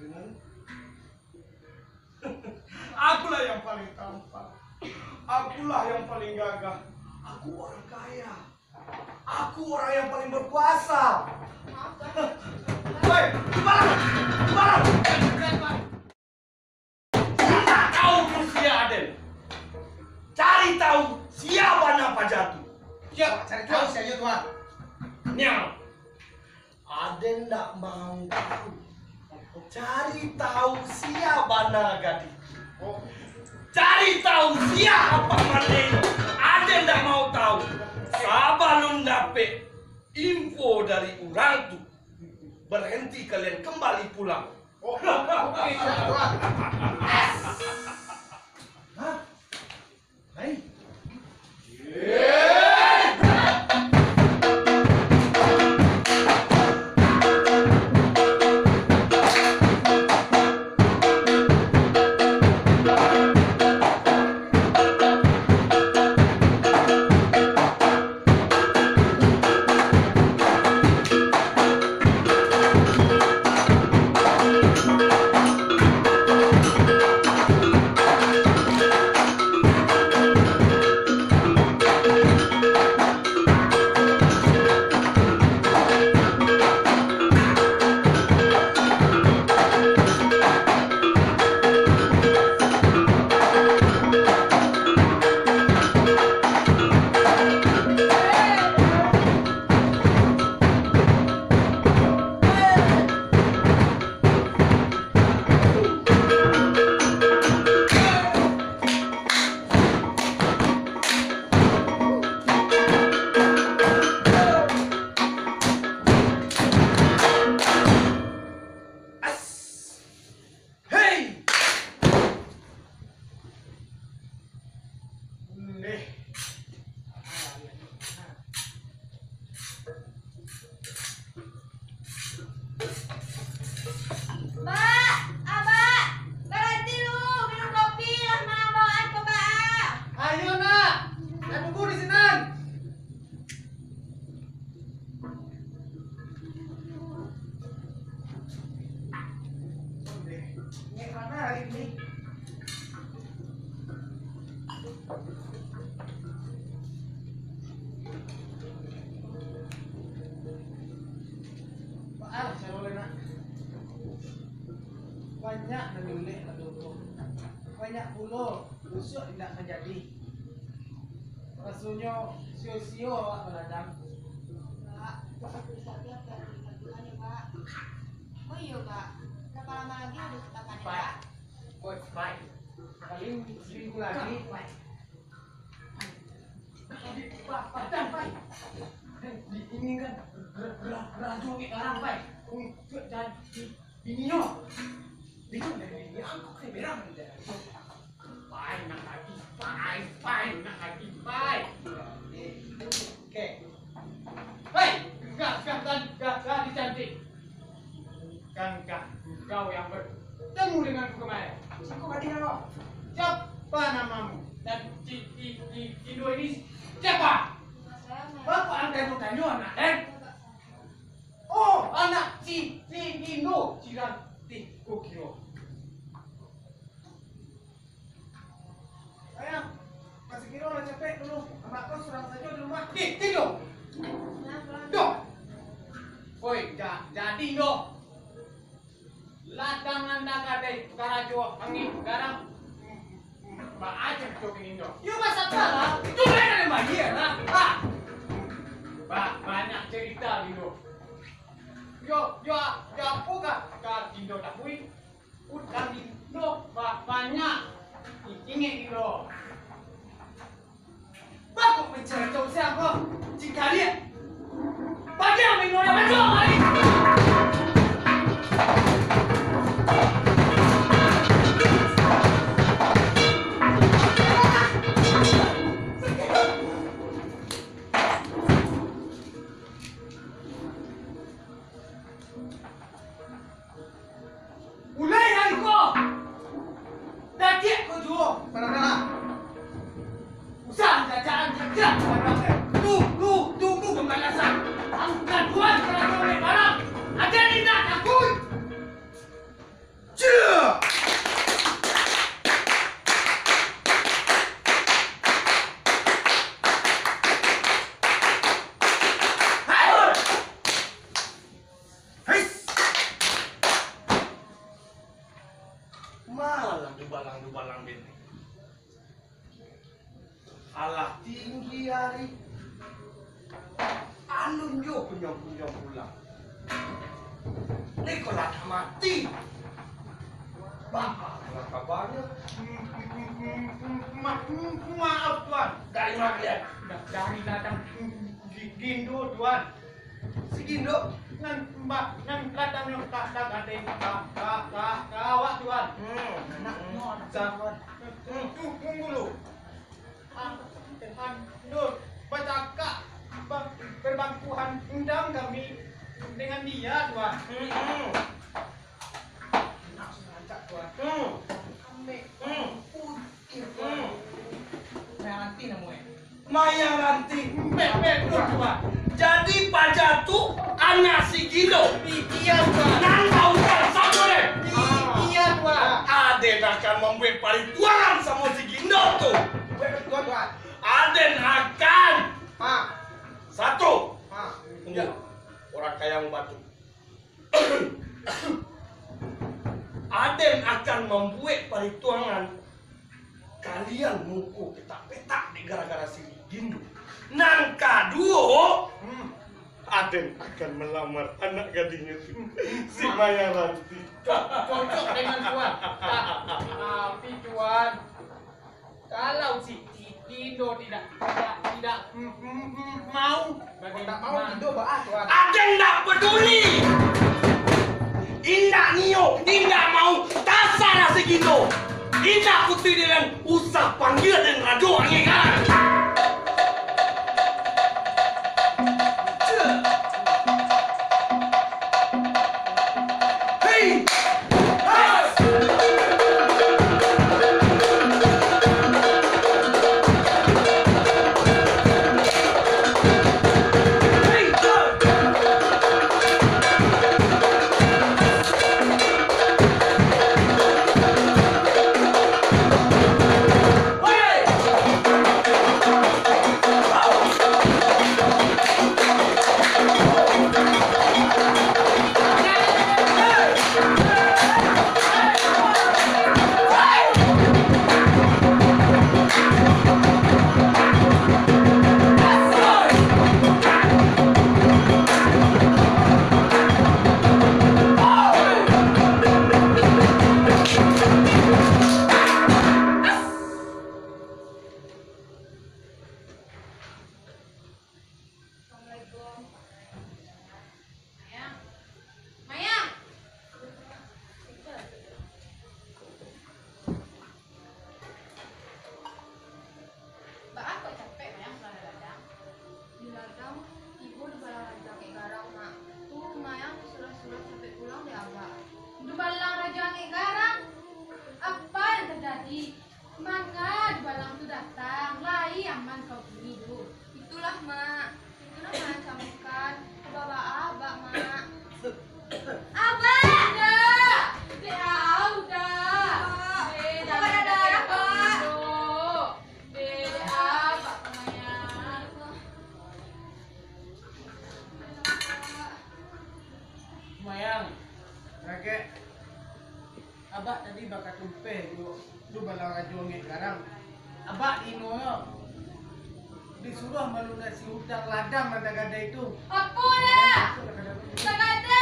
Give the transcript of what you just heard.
dengan akulah yang paling tampan, akulah yang paling gagah, aku orang kaya, aku orang yang paling berkuasa. Hei, gimana? Tidak tahu usia Aden. Cari tahu siapa Napa Jatuh. Siap, cari tahu saja Tuhan. Nyal. Aden tidak mau tahu. Cari tahu siapa Nagadi. Cari tahu siapa Maleo. Aden tidak mau tahu. Sabalun dapat info dari orang tuh. Berhenti kalian kembali pulang. Oke, siap Tuhan. Hah? Hai. Mbak, Abah, berhenti lu minum kopi lah mana bawaan ke Mbak. Ayo nak, saya tunggu di sini. Ini mana hari ini? Pak, saya boleh nak. Banyak memilih penduduk, banyak pulau busuk tidak terjadi. Rasanya sio-sio awak beladang. Mbak, aku bisa lihat dari bulannya Mbak. Oh iya Mbak, berapa lama lagi udah tetapan ya Mbak? Baik. Paling seminggu lagi. Padang, Pak. Ini kan geraju orang, Pak. Dan ini yo. Itu dari aku ke berang. Pai nak lagi, pai nak lagi, pai. Oke. Hei, gak dicantik. Kan kau yang bertemu denganku kemarin. Aku hadir lo. Siapa namamu? Dan Indo ini siapa? Bapak anda tanya anak Oh, anak si Indo Ciranti Kukiro. Sayang, kasih kiro lah capek dulu. Anak kau serang saja di rumah. Tidur. Dok. Woi, jadi dok. Ladang anda kadai karajo angin garam. Mbak aja jokin Indo. Yuk masa kalah. Itu mereka yang bahagia lah. Pak, banyak cerita Indo. Yo, apa kak Indo tak bui? Utang Indo banyak. Ingin Indo. Bapak mencari tahu siapa? Jika lihat, bagi yang minum yang betul hari. Mulai hari kau, dah cek kau jual. Mana? Usah jajan jajan. Tunggu pembalasan. Angkat buat kalau boleh barang. Ada tidak takut. dubalang benteng. Alah tinggi hari. Alun yo punya pulang. Nikola mati. Bapak, kabarnya? Maaf tuan. Dari mana dia? Dari ladang Gindo tuan. Si Gindo? Ngan ladang yang tak ada kawat tuan. Tunggu dulu. Nur, bercakap berbangkuhan undang kami dengan dia tuan. Maya Ranti. Betul tuan. Jadi Pak Jatuh anak si Gindo. Iya tuan. Nang tahu kan sama deh. Iya tuan. Aden akan membuat perhitungan sama si Gindo tuh. Tuan. Aden akan satu. Iya. Orang kaya membatu. Aden akan membuat perhitungan kalian muku petak-petak di gara-gara si Gindo. Nang kedua, Aden akan melamar anak gadingnya si Maya Ranti. Cocok dengan tuan. Tapi tuan, kalau si Gindo tidak mau, Gindo tuan. Aden tak peduli. Indah Nio, Indah mau tasar si Gindo. Indah putih dengan usah panggil dan radio angin kan. Hei! Itulah mak, itulah mak campurkan ke bawah abak mak. Abak! Udah! Udah! Jangan ada darah pak. Abak lumayan. Mayang, kakek, abak tadi bakal tumpeh du balang ajo ngek garang. Abak di no disuruh melunasi hutang ladang gada-gada itu. Apa dah? Tak ada.